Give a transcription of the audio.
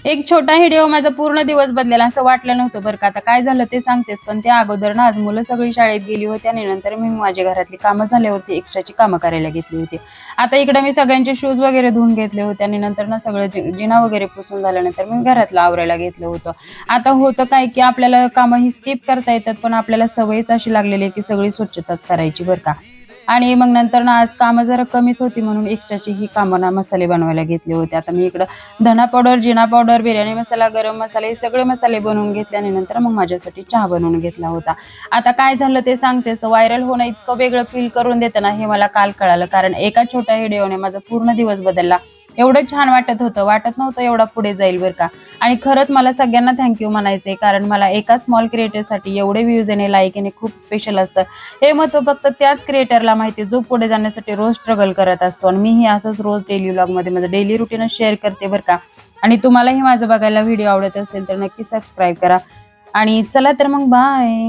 एक छोटा व्हिडिओ माझा पूर्ण दिवस बदलेला असं वाटलं नव्हतं बरं का. आता काय झालं ते सांगतेच, पण त्या अगोदर ना आज मुलं सगळी शाळेत गेली होती आणि नंतर मी माझ्या घरातली कामं झाल्यावरती एक्स्ट्राची कामं करायला घेतली होती. आता इकडे मी सगळ्यांचे शूज वगैरे धुवून घेतले होते आणि नंतर ना सगळं जिना वगैरे पुसून झाल्यानंतर मी घरातलं आवरायला घेतलं होतं. आता होतं काय की आपल्याला कामं ही स्किप करता येतात, पण आपल्याला सवयच अशी लागलेली आहे की सगळी स्वच्छताच करायची बरं का. आणि मग नंतर ना आज कामं जरा कमीच होती म्हणून एक्स्ट्राची ही कामं ना मसाले बनवायला घेतले होते. आता मी इकडं धना पावडर, जिना पावडर, बिर्याणी मसाला, गरम मसाले हे सगळे मसाले बनवून घेतले आणि नंतर मग माझ्यासाठी चहा बनवून घेतला होता. आता काय झालं ते सांगतेच. तर व्हायरल होणं इतकं वेगळं फील करून देतं ना, हे मला काल कळालं. कारण एका छोट्या व्हिडिओने माझा पूर्ण दिवस बदलला. एवढं छान वाटत होतं. वाटत नव्हतं एवढा पुढे जाईल बरं का. आणि खरंच मला सगळ्यांना थँक यू म्हणायचंय. कारण मला एका स्मॉल क्रिएटरसाठी एवढे व्ह्यूज येणे, लाईक येणे खूप स्पेशल असतं. हे महत्त्व फक्त त्याच क्रिएटरला माहिती आहे, जो पुढे जाण्यासाठी रोज स्ट्रगल करत असतो. आणि मीही असंच रोज डेली व्लॉगमध्ये माझं डेली रुटीनच शेअर करते बरं का. आणि तुम्हालाही माझं बघायला व्हिडिओ आवडत असेल तर नक्की सबस्क्राईब करा. आणि चला तर मग बाय.